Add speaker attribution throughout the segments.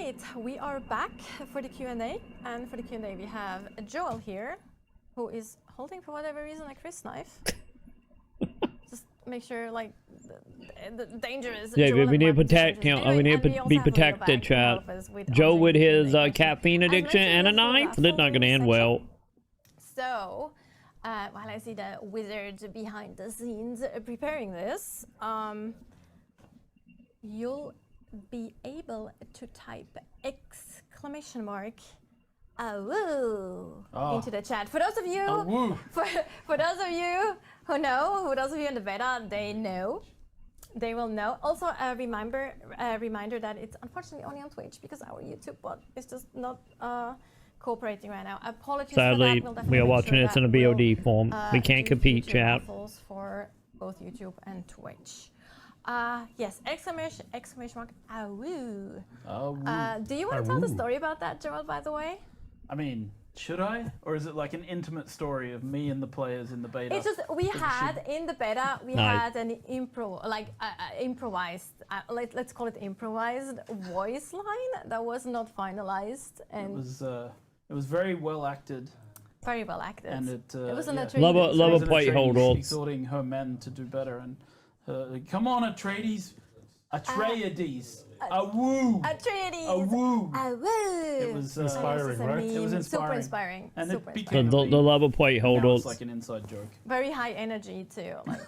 Speaker 1: right, we are back for the Q&A, and for the Q&A we have Joel here, who is holding for whatever reason a Chris knife. Just make sure like the danger is.
Speaker 2: Yeah,
Speaker 1: Joel
Speaker 2: we need to protect him.
Speaker 1: anyway,
Speaker 2: we need to be protected, chat. Joe with his caffeine addiction and a knife, that's not going to end well.
Speaker 1: So, while I see the wizard behind the scenes preparing this, you'll be able to type exclamation mark "awoo" into the chat. For those of you, for those of you who know, for those of you in the beta, they will know. Also, a reminder that it's unfortunately only on Twitch because our YouTube bot is just not cooperating right now. Apologies.
Speaker 2: Sadly,
Speaker 1: for that.
Speaker 2: we are watching this in a VOD form. We can't compete, chat.
Speaker 1: For both YouTube and Twitch. Yes, exclamation mark, awoo. Do you want to tell the story about that, Joel, by the way?
Speaker 3: I mean, should I? Or is it like an intimate story of me and the players in the beta?
Speaker 1: It's just, in the beta, we had an improvised, let's call it improvised voice line that was not finalized. And
Speaker 3: it was very well acted.
Speaker 1: Very well acted.
Speaker 3: And it
Speaker 1: was an
Speaker 2: love a plate holder.
Speaker 3: Exhorting her men to do better. And come on, Atreides. Atreides. Awoo.
Speaker 1: Atreides.
Speaker 3: Awoo.
Speaker 1: Awoo.
Speaker 3: It was
Speaker 4: inspiring, right?
Speaker 3: It was inspiring.
Speaker 1: Super inspiring.
Speaker 3: And
Speaker 1: super
Speaker 3: it became
Speaker 2: The love of plate
Speaker 3: now
Speaker 2: holders.
Speaker 3: it's like an inside joke.
Speaker 1: very high energy too. Like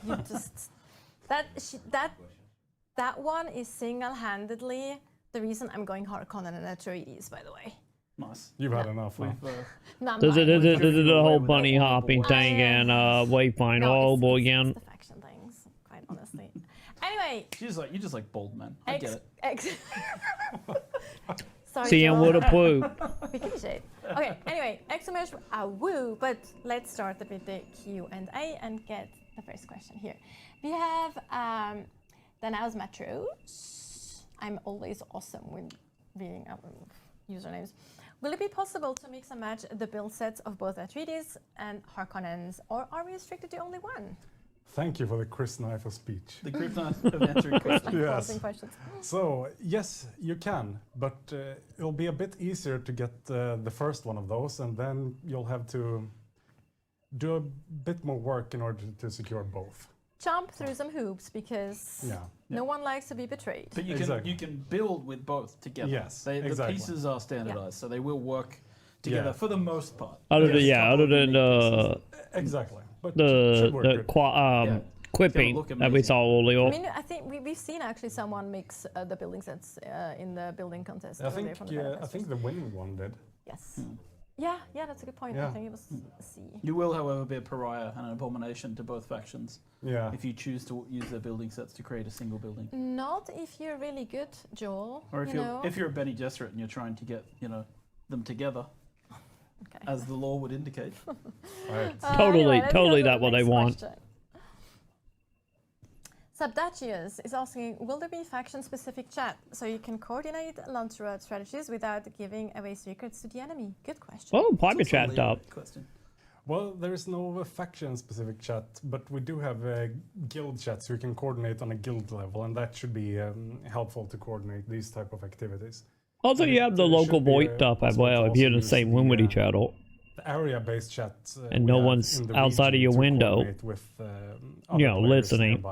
Speaker 1: you just that one is single-handedly the reason I'm going Harkonnen and Atreides, by the way.
Speaker 3: Nice.
Speaker 4: You've had enough, huh?
Speaker 1: Not
Speaker 2: This
Speaker 1: mine.
Speaker 2: is the whole bunny hopping thing and wayfind all over again.
Speaker 1: It's the faction things, quite honestly. Anyway,
Speaker 3: You just like bold men. I get it.
Speaker 1: Sorry,
Speaker 2: Seeing
Speaker 1: Joel.
Speaker 2: what a poo.
Speaker 1: We give a shit. Okay, anyway, exclamation woo, but let's start with the Q&A and get the first question here. We have Danaus Matros. I'm always awesome with reading usernames. Will it be possible to mix and match the build sets of both Atreides and Harkonnens, or are we restricted to only one?
Speaker 4: Thank you for the Chris knife of speech.
Speaker 3: The group of answering questions.
Speaker 4: Yes.
Speaker 1: Questions.
Speaker 4: So, yes, you can, but it'll be a bit easier to get the first one of those, and then you'll have to do a bit more work in order to secure both.
Speaker 1: Jump through some hoops because no one likes to be betrayed.
Speaker 3: But you can build with both together.
Speaker 4: Yes,
Speaker 3: The
Speaker 4: exactly.
Speaker 3: pieces are standardized, so they will work together for the most part.
Speaker 2: Other than
Speaker 4: Exactly. But
Speaker 2: the quipping that we saw earlier.
Speaker 1: I mean, I think we've seen actually someone mix the building sets in the building contest.
Speaker 4: I think the winning one did.
Speaker 1: Yes. Yeah, that's a good point. I think it was C.
Speaker 3: You will, however, be a pariah and an abomination to both factions.
Speaker 4: Yeah.
Speaker 3: If you choose to use their building sets to create a single building.
Speaker 1: Not if you're really good, Joel.
Speaker 3: Or if you're a Bene Gesserit and you're trying to get them together.
Speaker 1: Okay.
Speaker 3: As the law would indicate.
Speaker 4: Right.
Speaker 2: Totally that what they want.
Speaker 1: Subdacius is asking, will there be faction-specific chat so you can coordinate launch road strategies without giving away secrets to the enemy? Good question.
Speaker 2: Oh, private chat up.
Speaker 3: Question.
Speaker 4: Well, there is no faction-specific chat, but we do have a guild chat, so you can coordinate on a guild level, and that should be helpful to coordinate these type of activities.
Speaker 2: Also, you have the local voice stuff as well if you're in the same room with each other.
Speaker 4: The area-based chat.
Speaker 2: And no one's outside of your window,
Speaker 4: with,
Speaker 2: listening.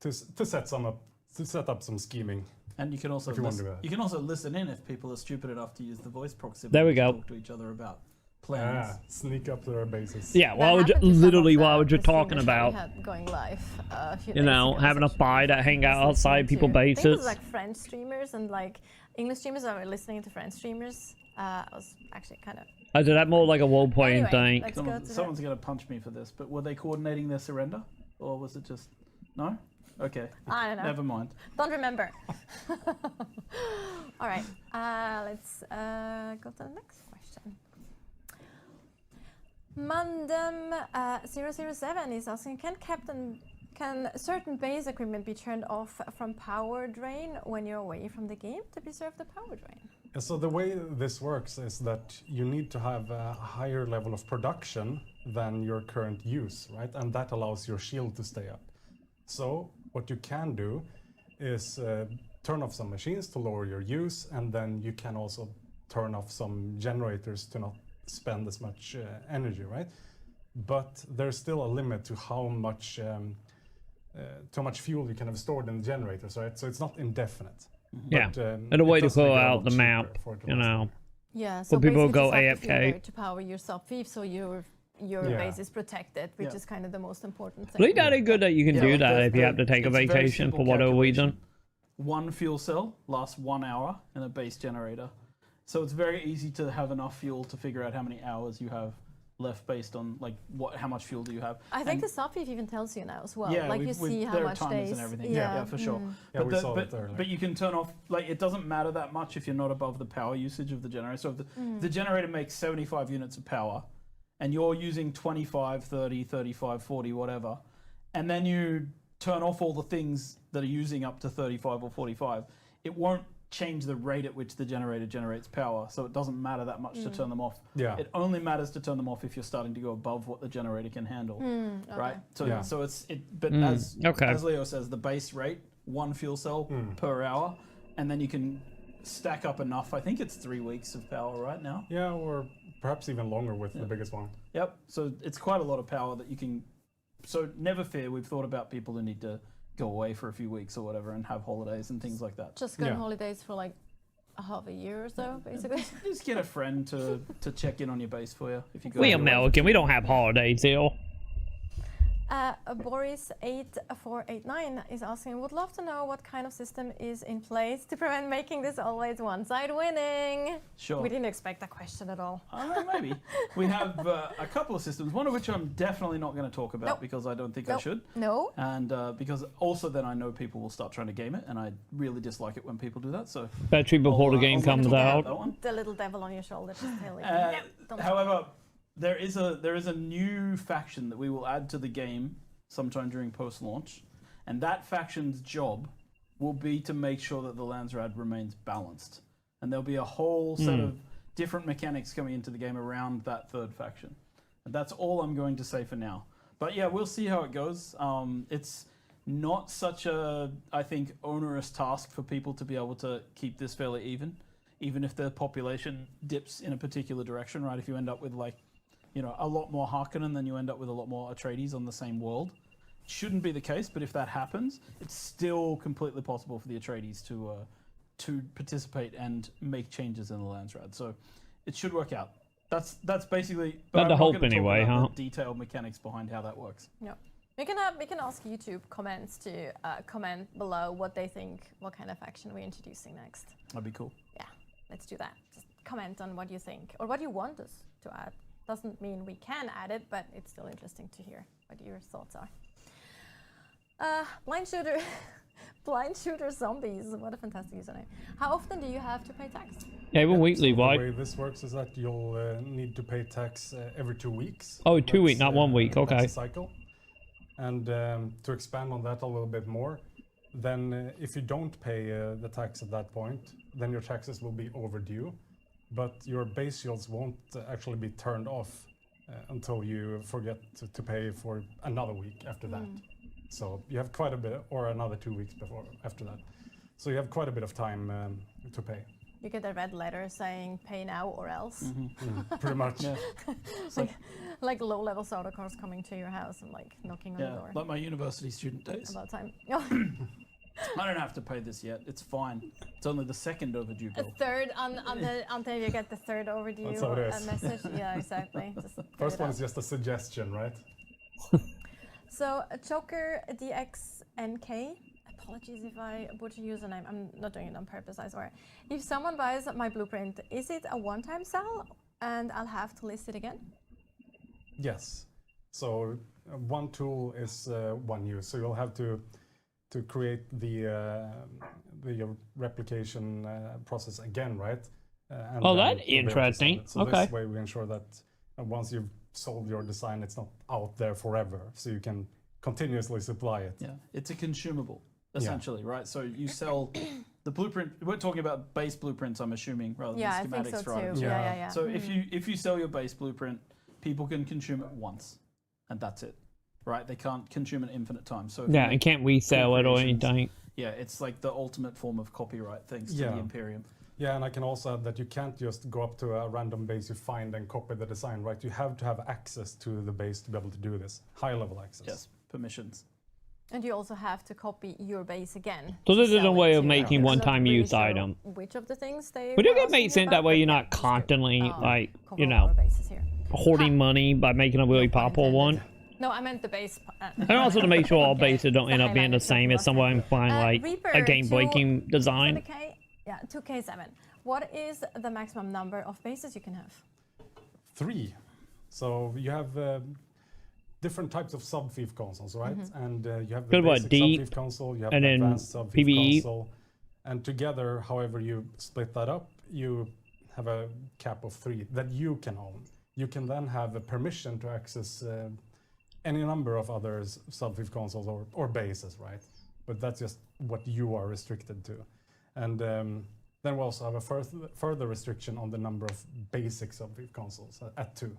Speaker 4: To set up some scheming.
Speaker 3: And you can also listen in if people are stupid enough to use the voice proximity
Speaker 2: there we go.
Speaker 3: to talk to each other about plans.
Speaker 4: Sneak up to their bases.
Speaker 2: Yeah, what would you talking about?
Speaker 1: Going live
Speaker 2: having a fight at hang out outside people's bases.
Speaker 1: I think it was like French streamers and like English streamers that were listening to French streamers. I was actually kind of...
Speaker 2: I did that more like a role-playing thing.
Speaker 3: Someone's going to punch me for this, but were they coordinating their surrender? Or was it just... No? Okay.
Speaker 1: I don't know.
Speaker 3: Never mind.
Speaker 1: Don't remember. All right. Let's go to the next question. Mandem007 is asking, can certain base equipment be turned off from power drain when you're away from the game to preserve the power drain?
Speaker 4: So the way this works is that you need to have a higher level of production than your current use, right? And that allows your shield to stay up. So what you can do is turn off some machines to lower your use, and then you can also turn off some generators to not spend as much energy, right? But there's still a limit to how much fuel you can have stored in the generators, right? So it's not indefinite.
Speaker 2: Yeah,
Speaker 4: But,
Speaker 2: and a way to
Speaker 4: it does make
Speaker 2: pull
Speaker 4: it a
Speaker 2: out
Speaker 4: lot
Speaker 2: the
Speaker 4: cheaper
Speaker 2: map,
Speaker 4: for it to
Speaker 2: you
Speaker 4: last
Speaker 2: know.
Speaker 4: longer.
Speaker 1: Yeah, so
Speaker 2: people
Speaker 1: basically
Speaker 2: go
Speaker 1: just have the
Speaker 2: AFK.
Speaker 1: fuel to power your sub thief, so your base is protected, which is kind of the most important thing.
Speaker 2: I think that is good that you can do
Speaker 3: like
Speaker 2: that if you have to take a
Speaker 3: it's very
Speaker 2: vacation
Speaker 3: simple
Speaker 2: for whatever reason.
Speaker 3: calculation. One fuel cell lasts 1 hour in a base generator. So it's very easy to have enough fuel to figure out how many hours you have left based on like how much fuel do you have.
Speaker 1: I think the sub thief even tells you now as well.
Speaker 3: Yeah,
Speaker 1: like you see how
Speaker 3: there are
Speaker 1: much
Speaker 3: timers
Speaker 1: days.
Speaker 3: and everything.
Speaker 1: Yeah,
Speaker 3: Yeah, for sure.
Speaker 4: Yeah, we saw that earlier.
Speaker 3: But you can turn off, like it doesn't matter that much if you're not above the power usage of the generator. So if the generator makes 75 units of power and you're using 25, 30, 35, 40, whatever, and then you turn off all the things that are using up to 35 or 45, it won't change the rate at which the generator generates power, so it doesn't matter that much to turn them off.
Speaker 4: Yeah.
Speaker 3: It only matters to turn them off if you're starting to go above what the generator can handle, right? So
Speaker 4: Yeah.
Speaker 3: so but as
Speaker 2: okay.
Speaker 3: Leo says, the base rate, 1 fuel cell per hour, and then you can stack up enough. I think it's 3 weeks of power right now.
Speaker 4: Yeah, or perhaps even longer with the biggest one.
Speaker 3: Yep. So it's quite a lot of power that you can. So never fear. We've thought about people who need to go away for a few weeks or whatever and have holidays and things like that.
Speaker 1: Just go on holidays for like a half a year or so, basically.
Speaker 3: Just get a friend to check in on your base for you if you go.
Speaker 2: We
Speaker 3: away.
Speaker 2: American, we don't have holidays here.
Speaker 1: Boris8489 is asking, would love to know what kind of system is in place to prevent making this always one-side winning.
Speaker 3: Sure.
Speaker 1: We didn't expect that question at all.
Speaker 3: Maybe. We have a couple of systems, one of which I'm definitely not going to talk about because I don't think I should.
Speaker 1: No.
Speaker 3: And because also then I know people will start trying to game it, and I really dislike it when people do that. So
Speaker 2: Especially before the game comes out.
Speaker 3: That one.
Speaker 1: The little devil on your shoulder just telling you. No, don't
Speaker 3: However, there is a new faction that we will add to the game sometime during post-launch, and that faction's job will be to make sure that the Landsrad remains balanced. And there'll be a whole set of different mechanics coming into the game around that third faction. And that's all I'm going to say for now. But yeah, we'll see how it goes. It's not such a, I think, onerous task for people to be able to keep this fairly even if the population dips in a particular direction, right? If you end up with like, a lot more Harkonnen, then you end up with a lot more Atreides on the same world. Shouldn't be the case, but if that happens, it's still completely possible for the Atreides to participate and make changes in the Landsrad. So it should work out. That's basically.
Speaker 2: Not the hope anyway, huh?
Speaker 3: The detailed mechanics behind how that works.
Speaker 1: Yeah. We can ask YouTube comments to comment below what they think, what kind of faction we're introducing next.
Speaker 3: That'd be cool.
Speaker 1: Yeah, let's do that. Just comment on what you think or what you want us to add. Doesn't mean we can add it, but it's still interesting to hear what your thoughts are. Blind shooter zombies. What a fantastic username. How often do you have to pay tax?
Speaker 2: Yeah, even weekly,
Speaker 4: so
Speaker 2: right?
Speaker 4: The way this works is that you'll need to pay tax every 2 weeks.
Speaker 2: Oh, 2 weeks, not 1 week. Okay.
Speaker 4: That's a cycle. And to expand on that a little bit more, then if you don't pay the tax at that point, then your taxes will be overdue. But your base shields won't actually be turned off until you forget to pay for another week after that. So you have quite a bit, or another 2 weeks after that. So you have quite a bit of time to pay.
Speaker 1: You get a red letter saying "pay now or else."
Speaker 4: Pretty much.
Speaker 3: Yeah.
Speaker 1: like low-level soda cars coming to your house and like knocking on the door.
Speaker 3: Like my university student days.
Speaker 1: About time.
Speaker 3: I don't have to pay this yet. It's fine. It's only the second overdue
Speaker 1: A
Speaker 3: bill.
Speaker 1: third until you get the third overdue
Speaker 4: That's how it is.
Speaker 1: message. Yeah, exactly. Just
Speaker 4: First one is just a suggestion, right?
Speaker 1: So Choker DXNK. Apologies if I butcher username. I'm not doing it on purpose, I swear. If someone buys my blueprint, is it a one-time sell and I'll have to list it again?
Speaker 4: Yes. So one tool is one use. So you'll have to create the replication process again, right? And
Speaker 2: Oh,
Speaker 4: then
Speaker 2: that's
Speaker 4: you'll be able to sell
Speaker 2: interesting.
Speaker 4: it. So
Speaker 2: Okay.
Speaker 4: this way we ensure that once you've sold your design, it's not out there forever. So you can continuously supply it.
Speaker 3: Yeah, it's a consumable, essentially, right? So you sell the blueprint. We're talking about base blueprints, I'm assuming, rather
Speaker 1: Yeah, I
Speaker 3: than
Speaker 1: think
Speaker 3: schematics
Speaker 1: so
Speaker 3: for
Speaker 1: too.
Speaker 3: items.
Speaker 1: Yeah.
Speaker 3: So if you sell your base blueprint, people can consume it once, and that's it, right? They can't consume it infinite times. So if you
Speaker 2: Yeah,
Speaker 3: make
Speaker 2: and can't resell it or
Speaker 3: creations-
Speaker 2: anything.
Speaker 3: Yeah, it's like the ultimate form of copyright thanks to the Imperium.
Speaker 4: Yeah, and I can also add that you can't just go up to a random base you find and copy the design, right? You have to have access to the base to be able to do this. High-level access.
Speaker 3: Yes, permissions.
Speaker 1: And you also have to copy your base again.
Speaker 2: So this is a way of
Speaker 1: to
Speaker 2: making
Speaker 1: others.
Speaker 2: one-time
Speaker 1: Not really
Speaker 2: use
Speaker 1: sure
Speaker 2: item.
Speaker 1: Which of the things they
Speaker 2: But
Speaker 1: were
Speaker 2: it
Speaker 1: asking
Speaker 2: makes sense
Speaker 1: about,
Speaker 2: that way
Speaker 1: but
Speaker 2: you're
Speaker 1: yeah,
Speaker 2: not
Speaker 1: it's true.
Speaker 2: constantly, like,
Speaker 1: Cover
Speaker 2: you
Speaker 1: all
Speaker 2: know,
Speaker 1: our bases here.
Speaker 2: hoarding money by making a really
Speaker 1: No pun
Speaker 2: popular one.
Speaker 1: intended. No, I meant the base.
Speaker 2: And also to make sure all
Speaker 1: Okay,
Speaker 2: bases don't
Speaker 1: it's
Speaker 2: end
Speaker 1: a
Speaker 2: up being the
Speaker 1: highlighter, so
Speaker 2: same
Speaker 1: we
Speaker 2: as
Speaker 1: must
Speaker 2: someone
Speaker 1: have-
Speaker 2: find like
Speaker 1: Reaper,
Speaker 2: a game-breaking
Speaker 1: for
Speaker 2: design.
Speaker 1: the K, yeah, 2K7. What is the maximum number of bases you can have?
Speaker 4: 3. So you have different types of sub-thief consoles, right? And you have the
Speaker 2: Good, what,
Speaker 4: basic
Speaker 2: deep,
Speaker 4: sub-thief console, you have
Speaker 2: and
Speaker 4: the
Speaker 2: then
Speaker 4: advanced sub-thief
Speaker 2: PvE.
Speaker 4: console, and together, however you split that up, you have a cap of 3 that you can own. You can then have a permission to access any number of other sub-thief consoles or bases, right? But that's just what you are restricted to. And then we also have a further restriction on the number of basic sub-thief consoles at 2.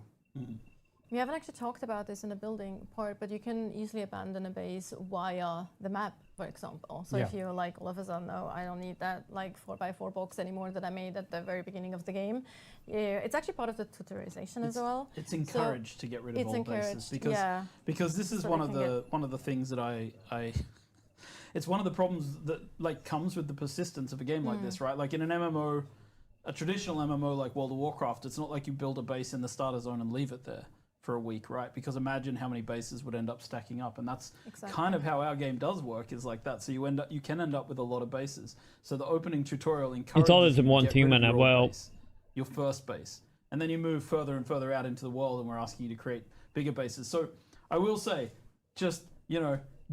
Speaker 1: We haven't actually talked about this in the building part, but you can easily abandon a base via the map, for example. So if you're like, all of a sudden, no, I don't need that like 4x4 box anymore that I made at the very beginning of the game. It's actually part of the tutorialization as well.
Speaker 3: It's encouraged to get rid of
Speaker 1: It's
Speaker 3: old bases
Speaker 1: encouraged,
Speaker 3: because this is
Speaker 1: So
Speaker 3: one
Speaker 1: they
Speaker 3: of
Speaker 1: can
Speaker 3: the one of the things that I it's one of the problems that like comes with the persistence of a game like this, right? Like in an MMO, a traditional MMO like World of Warcraft, it's not like you build a base in the starter zone and leave it there for a week, right? Because imagine how many bases would end up stacking up, and that's kind of how our game does work, is like that. So you can end up with a lot of bases. So the opening tutorial encourages
Speaker 2: It's always
Speaker 3: you
Speaker 2: in
Speaker 3: to
Speaker 2: one
Speaker 3: get
Speaker 2: team
Speaker 3: rid of
Speaker 2: and
Speaker 3: your
Speaker 2: well.
Speaker 3: old base, your first base, and then you move further and further out into the world, and we're asking you to create bigger bases. So I will say, just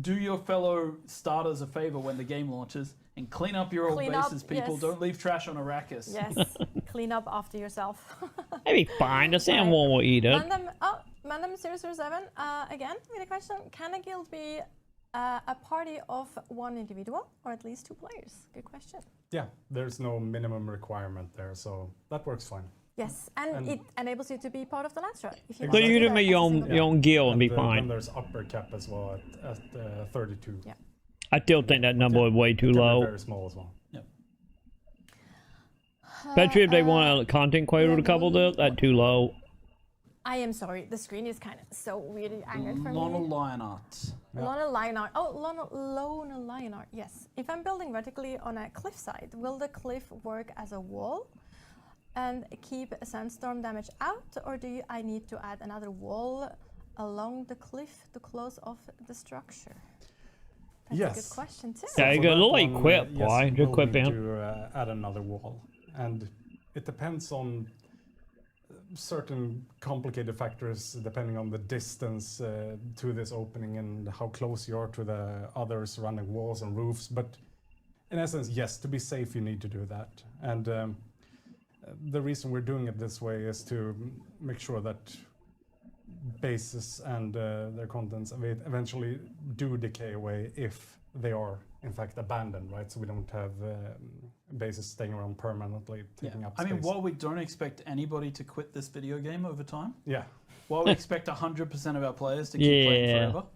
Speaker 3: do your fellow starters a favor when the game launches and clean up your old bases, people.
Speaker 1: Yes.
Speaker 3: Don't leave trash on Arrakis.
Speaker 1: Yes, clean up after yourself.
Speaker 2: Maybe fine. The salmon will eat it.
Speaker 1: Mandem007, again with a question. Can a guild be a party of one individual or at least 2 players? Good question.
Speaker 4: Yeah, there's no minimum requirement there, so that works fine.
Speaker 1: Yes, and it enables you to be part of the Landstra. If you
Speaker 2: So
Speaker 1: want to
Speaker 2: you
Speaker 1: do
Speaker 2: can
Speaker 1: that
Speaker 2: make
Speaker 1: as a single
Speaker 2: your own guild and be
Speaker 4: Then
Speaker 2: fine.
Speaker 4: there's upper cap as well at 32.
Speaker 1: Yeah.
Speaker 2: I still think that number is way too
Speaker 4: It can be
Speaker 2: low.
Speaker 4: very small as well.
Speaker 2: Especially if they want a content creator to couple this, that's too low.
Speaker 1: I am sorry, the screen is kind of so weirdly angled for
Speaker 3: Lona
Speaker 1: me.
Speaker 3: Lionart.
Speaker 1: Lona Lionart. Oh, Lona Lionart, yes. If I'm building vertically on a cliffside, will the cliff work as a wall and keep sandstorm damage out, or I need to add another wall along the cliff to close off the structure? That's a good question too.
Speaker 2: Yeah, you
Speaker 4: for
Speaker 2: got a
Speaker 4: that
Speaker 2: little
Speaker 4: one,
Speaker 2: equip,
Speaker 4: yes,
Speaker 2: boy.
Speaker 4: you
Speaker 2: Just
Speaker 4: will
Speaker 2: equip
Speaker 4: need
Speaker 2: him.
Speaker 4: to add another wall, and it depends on certain complicated factors depending on the distance to this opening and how close you are to the other surrounding walls and roofs. But in essence, yes, to be safe, you need to do that. And the reason we're doing it this way is to make sure that bases and their contents eventually do decay away if they are in fact abandoned, right? So we don't have bases staying around permanently taking up space.
Speaker 3: I mean, while we don't expect anybody to quit this video game over time,
Speaker 4: yeah,
Speaker 3: while we expect 100% of our players to keep playing forever,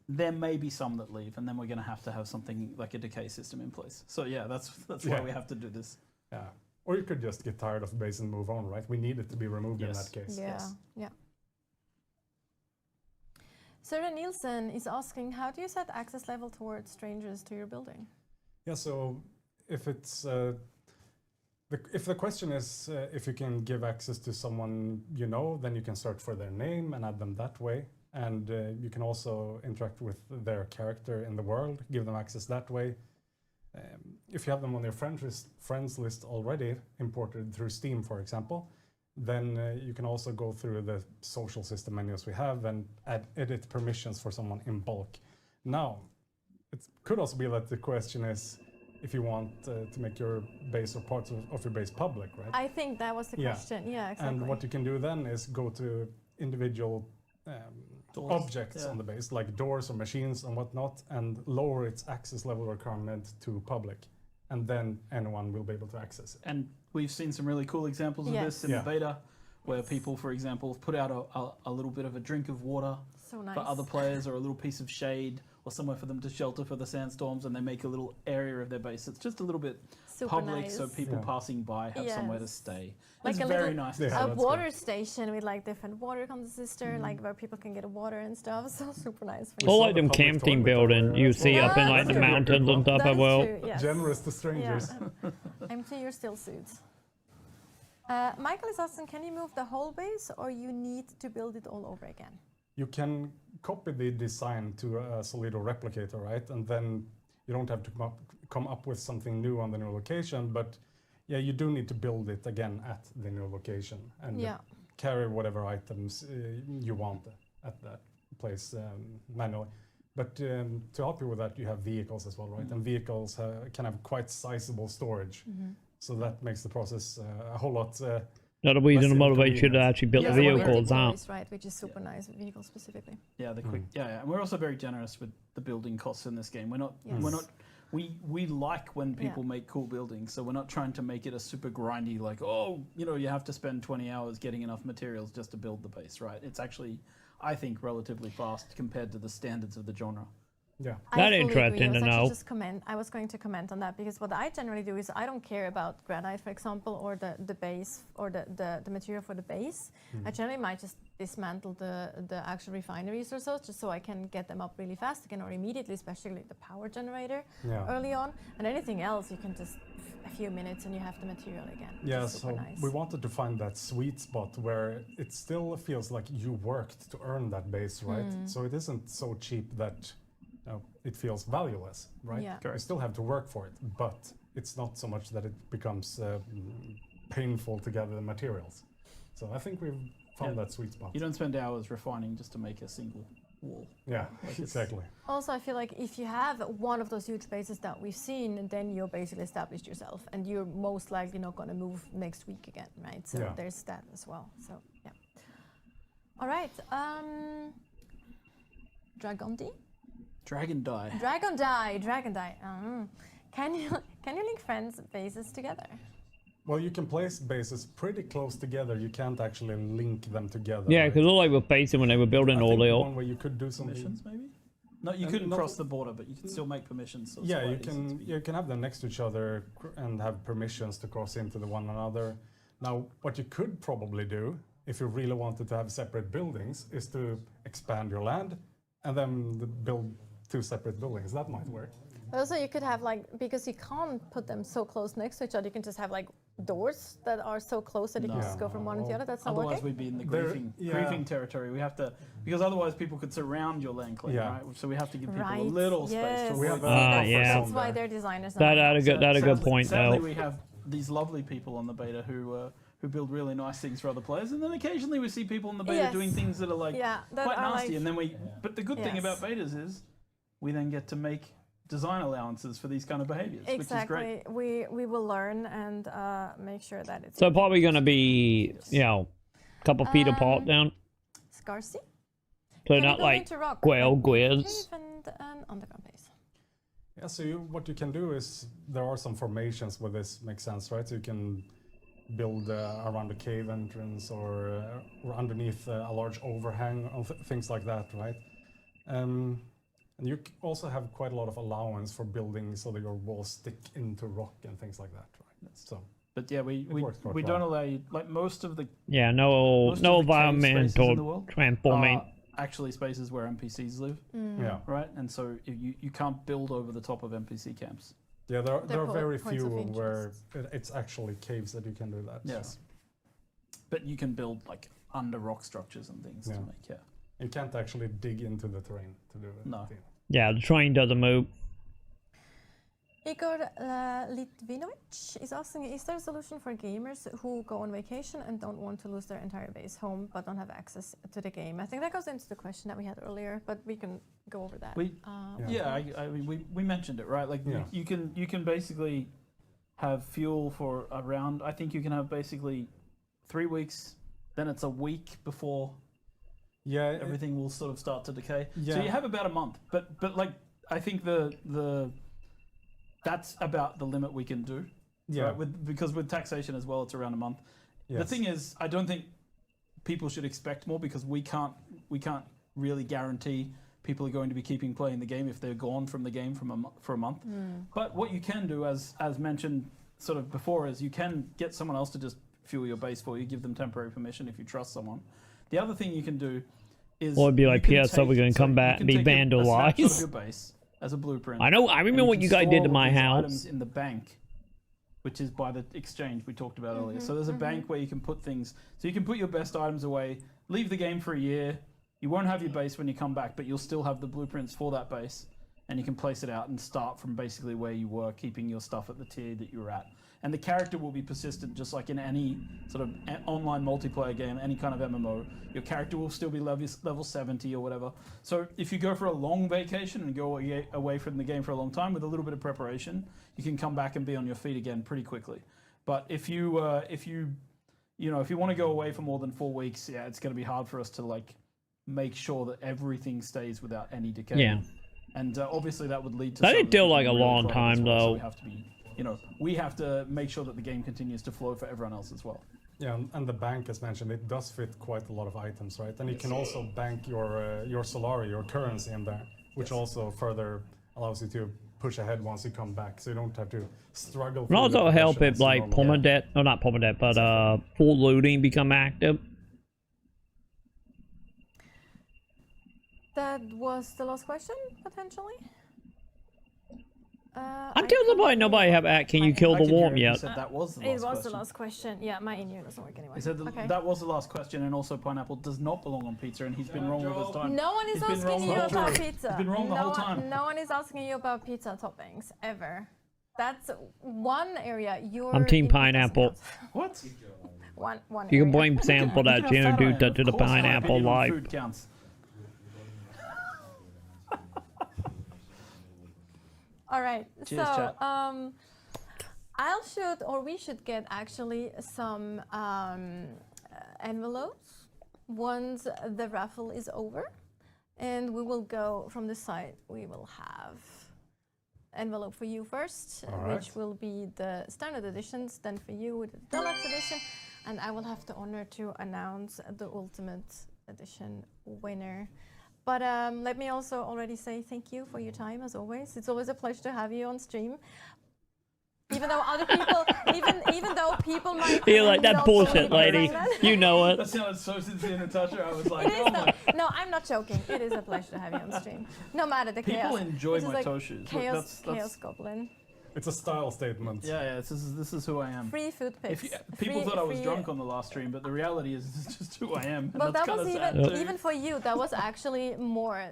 Speaker 3: there may be some that leave, and then we're going to have something like a decay system in place. So yeah, that's why we have to do this.
Speaker 4: Yeah, or you could just get tired of the base and move on, right? We need it to be removed in that case.
Speaker 1: Yeah, yeah. Sarah Nielsen is asking, how do you set access level towards strangers to your building?
Speaker 4: Yeah, so if it's if the question is if you can give access to someone you know, then you can search for their name and add them that way. And you can also interact with their character in the world, give them access that way. If you have them on your friends list already, imported through Steam, for example, then you can also go through the social system menus we have and edit permissions for someone in bulk. Now, it could also be that the question is if you want to make your base or parts of your base public, right?
Speaker 1: I think that was the question. Yeah, exactly.
Speaker 4: And what you can do then is go to individual objects on the base, like doors or machines and whatnot, and lower its access level requirement to public. And then anyone will be able to access it.
Speaker 3: And we've seen some really cool examples of this in the beta, where people, for example, have put out a little bit of a drink of water
Speaker 1: so nice.
Speaker 3: for other players, or a little piece of shade, or somewhere for them to shelter for the sandstorms, and they make a little area of their base. It's just a little bit
Speaker 1: Super
Speaker 3: public,
Speaker 1: nice.
Speaker 3: so people passing by have somewhere to
Speaker 1: Yes.
Speaker 3: stay.
Speaker 1: Like
Speaker 3: It's
Speaker 1: a
Speaker 3: very
Speaker 1: little-
Speaker 3: nice.
Speaker 4: Yeah.
Speaker 3: design.
Speaker 1: A
Speaker 4: that's
Speaker 1: water station with like different water canister, like where people can get water and stuff. So super nice. For
Speaker 2: Or
Speaker 1: you.
Speaker 2: like them
Speaker 4: public
Speaker 2: camping
Speaker 4: toilet
Speaker 2: building
Speaker 4: over
Speaker 2: you
Speaker 4: there.
Speaker 2: see up in
Speaker 1: Yeah,
Speaker 2: like the
Speaker 1: that's true.
Speaker 2: mountains and stuff
Speaker 1: That
Speaker 2: as
Speaker 1: is
Speaker 2: well.
Speaker 1: true, yes.
Speaker 4: Generous to strangers.
Speaker 1: Yeah. Empty your still suits. Michael is asking, can you move the whole base or you need to build it all over again?
Speaker 4: You can copy the design to a Solido replicator, right? And then you don't have to come up with something new on the new location, but yeah, you do need to build it again at the new location and
Speaker 1: Yeah.
Speaker 4: carry whatever items you want at that place manually. But to help you with that, you have vehicles as well, right? And vehicles can have quite sizable storage. So that makes the process a whole lot.
Speaker 2: That'll be the
Speaker 4: Less
Speaker 2: motivation to
Speaker 4: inconvenient.
Speaker 2: actually build
Speaker 1: Yeah,
Speaker 2: the
Speaker 1: so
Speaker 2: vehicles
Speaker 1: vertical
Speaker 2: out.
Speaker 1: is right, which is super nice. Vehicles specifically.
Speaker 3: Yeah, the quick. Yeah, and we're also very generous with the building costs in this game. We're not.
Speaker 1: Yes.
Speaker 3: We're not. We like when people
Speaker 1: Yeah.
Speaker 3: make cool buildings, so we're not trying to make it a super grindy, like, oh, you have to spend 20 hours getting enough materials just to build the base, right? It's actually, I think, relatively fast compared to the standards of the genre.
Speaker 4: Yeah.
Speaker 1: I
Speaker 2: That
Speaker 1: fully
Speaker 2: interesting
Speaker 1: agree.
Speaker 2: to know.
Speaker 1: I was going to comment on that because what I generally do is I don't care about granite, for example, or the base or the material for the base. I generally might just dismantle the actual refineries or so, just so I can get them up really fast again or immediately, especially the power generator
Speaker 4: Yeah.
Speaker 1: early on. And anything else, you can just a few minutes and you have the material again. which
Speaker 4: Yeah,
Speaker 1: is super
Speaker 4: so
Speaker 1: nice.
Speaker 4: we wanted to find that sweet spot where it still feels like you worked to earn that base, right? So it isn't so cheap that it feels valueless, right?
Speaker 1: Yeah.
Speaker 4: You still have to work for it, but it's not so much that it becomes painful to gather the materials. So I think we've found that sweet spot.
Speaker 3: You don't spend hours refining just to make a single wall.
Speaker 4: Yeah,
Speaker 3: it's-
Speaker 4: exactly.
Speaker 1: Also, I feel like if you have one of those huge bases that we've seen, then you're basically established yourself, and you're most likely not going to move next week again, right? So
Speaker 4: Yeah.
Speaker 1: there's that as well. So yeah. All right. Dragon D.
Speaker 3: Dragon die.
Speaker 1: Dragon Die. Can you link friends' bases together?
Speaker 4: Well, you can place bases pretty close together. You can't actually link them together.
Speaker 2: Yeah,
Speaker 4: right?
Speaker 2: because all they were facing when they were building
Speaker 4: I
Speaker 2: all
Speaker 4: think
Speaker 2: the
Speaker 4: one way you could do something.
Speaker 3: Permissions, maybe? No, you
Speaker 4: And
Speaker 3: couldn't
Speaker 4: not-
Speaker 3: cross the border, but you can still make permissions. So it's
Speaker 4: Yeah,
Speaker 3: quite
Speaker 4: you
Speaker 3: easy to
Speaker 4: can
Speaker 3: be-
Speaker 4: you can have them next to each other and have permissions to cross into the one another. Now, what you could probably do if you really wanted to have separate buildings is to expand your land and then build two separate buildings. That might work.
Speaker 1: Also, you could have because you can't put them so close next to each other, you can just have doors that are so close that you can
Speaker 3: No.
Speaker 1: just go from one to the other. That's not
Speaker 3: Otherwise,
Speaker 1: working.
Speaker 3: we'd be in the
Speaker 4: There-
Speaker 3: griefing,
Speaker 4: yeah.
Speaker 3: griefing territory. We have to, because otherwise people could surround your land claim,
Speaker 4: Yeah.
Speaker 3: right? So we have to give people a
Speaker 1: Right.
Speaker 3: little space
Speaker 1: Yes.
Speaker 3: to
Speaker 4: We
Speaker 3: avoid
Speaker 4: have
Speaker 3: that.
Speaker 2: yeah.
Speaker 1: That's why they're designers.
Speaker 2: That had a good
Speaker 3: Sadly-
Speaker 2: point
Speaker 3: Sadly,
Speaker 2: though.
Speaker 3: we have these lovely people on the beta who build really nice things for other players, and then occasionally we see people in the beta
Speaker 1: Yes.
Speaker 3: doing things that are
Speaker 1: Yeah, that
Speaker 3: quite
Speaker 1: are
Speaker 3: nasty, and then we. But the good thing
Speaker 1: Yes.
Speaker 3: about betas is we then get to make design allowances for these kind of behaviors, which is great.
Speaker 1: Exactly. We will learn and make sure that it's
Speaker 2: So probably going to be, a couple feet apart down.
Speaker 1: scarcity.
Speaker 2: So
Speaker 1: Can you
Speaker 2: not
Speaker 1: go
Speaker 2: like
Speaker 1: into rock
Speaker 2: Quail
Speaker 1: and
Speaker 2: Quiz.
Speaker 1: cave and an underground base?
Speaker 4: Yeah, so what you can do is there are some formations where this makes sense, right? So you can build around a cave entrance or underneath a large overhang, or things like that, right? And you also have quite a lot of allowance for building so that your walls stick into rock and things like that, right? So
Speaker 3: But yeah, we
Speaker 4: works quite
Speaker 3: don't
Speaker 4: well.
Speaker 3: allow you, like most of the
Speaker 2: Yeah, no
Speaker 3: Most of the cave spaces in the
Speaker 2: environmental
Speaker 3: world
Speaker 2: transforming.
Speaker 3: are actually spaces where NPCs live,
Speaker 4: yeah,
Speaker 3: right? And so you can't build over the top of NPC camps.
Speaker 4: yeah, there are very
Speaker 1: points
Speaker 4: few
Speaker 1: of
Speaker 4: where
Speaker 1: interest.
Speaker 4: it's actually caves that you can do that. so.
Speaker 3: Yes. But you can build under rock structures and things to
Speaker 4: Yeah.
Speaker 3: make,
Speaker 4: You can't actually dig into the terrain to do it.
Speaker 3: No.
Speaker 2: Yeah, the train doesn't move.
Speaker 1: Igor Litvinovic is asking, is there a solution for gamers who go on vacation and don't want to lose their entire base home but don't have access to the game? I think that goes into the question that we had earlier, but we can go over that.
Speaker 3: I mean, we mentioned it, right? Like
Speaker 4: Yeah.
Speaker 3: you can basically have fuel for around. I think you can have basically 3 weeks. Then it's a week before
Speaker 4: Yeah,
Speaker 3: everything will sort of start to decay. So
Speaker 4: Yeah.
Speaker 3: you have about a month. But like I think the that's about the limit we can do.
Speaker 4: yeah.
Speaker 3: Right? Because with taxation as well, it's around a month.
Speaker 4: Yes.
Speaker 3: The thing is, I don't think people should expect more because we can't really guarantee people are going to be keeping playing the game if they're gone from the game for a month. But what you can do, as mentioned sort of before, is you can get someone else to just fuel your base for you, give them temporary permission if you trust someone. The other thing you can do is...
Speaker 2: Or it'd be like, PSO, we're going to come back and be vandalized.
Speaker 3: A snapshot of your base as a blueprint.
Speaker 2: I know, I remember what you guys did to my house.
Speaker 3: Items in the bank, which is by the exchange we talked about earlier. So there's a bank where you can put things. So you can put your best items away, leave the game for a year. You won't have your base when you come back, but you'll still have the blueprints for that base, and you can place it out and start from basically where you were, keeping your stuff at the tier that you were at. And the character will be persistent, just like in any sort of online multiplayer game, any kind of MMO. Your character will still be level 70 or whatever. So if you go for a long vacation and go away from the game for a long time with a little bit of preparation, you can come back and be on your feet again pretty quickly. But if you want to go away for more than 4 weeks, yeah, it's going to be hard for us to like make sure that everything stays without any decay.
Speaker 2: Yeah.
Speaker 3: And obviously that would lead to...
Speaker 2: That did feel like a long time, though.
Speaker 3: So we have to be, we have to make sure that the game continues to flow for everyone else as well.
Speaker 4: Yeah, and the bank, as mentioned, it does fit quite a lot of items, right? And you can also bank your Solari, your currency in there, which also further allows you to push ahead once you come back, so you don't have to struggle.
Speaker 2: It also help if like permadeath, no, not permadeath, but full looting become active.
Speaker 1: That was the last question, potentially?
Speaker 2: Until the point nobody have at can you kill the worm yet?
Speaker 3: That was the last
Speaker 1: it was
Speaker 3: question.
Speaker 1: the last question. Yeah, my in-ear doesn't work anyway.
Speaker 3: He said that was the last question, and also pineapple does not belong on pizza, and he's been wrong all this time.
Speaker 1: No one is asking you about pizza.
Speaker 3: He's been wrong the whole time.
Speaker 1: No one is asking you about pizza toppings, ever. That's one area you're...
Speaker 2: I'm team pineapple.
Speaker 3: What?
Speaker 1: One
Speaker 2: You can
Speaker 1: area.
Speaker 2: blame Sam for that, you know, dude, to the pineapple life.
Speaker 3: Food counts.
Speaker 1: All right.
Speaker 3: Cheers,
Speaker 1: so,
Speaker 3: chat.
Speaker 1: we should get actually some envelopes once the raffle is over, and we will go from the side. We will have envelope for you first, which will be the standard editions. Then for you, the deluxe edition, and I will have the honor to announce the ultimate edition winner. But let me also already say thank you for your time, as always. It's always a pleasure to have you on stream. Even though other people, even though people might...
Speaker 2: You're like, that bullshit, lady. You know it.
Speaker 3: That sounded so sincere, Natasha. I was like,
Speaker 1: No, I'm not joking. It is a pleasure to have you on stream. No matter the chaos.
Speaker 3: People enjoy my toe shoes.
Speaker 1: Chaos Goblin.
Speaker 4: It's a style statement.
Speaker 3: Yeah, this is who I am.
Speaker 1: Free food pics.
Speaker 3: People thought I was drunk on the last stream, but the reality is it's just who I am.
Speaker 1: Well, that was even for you. That was actually more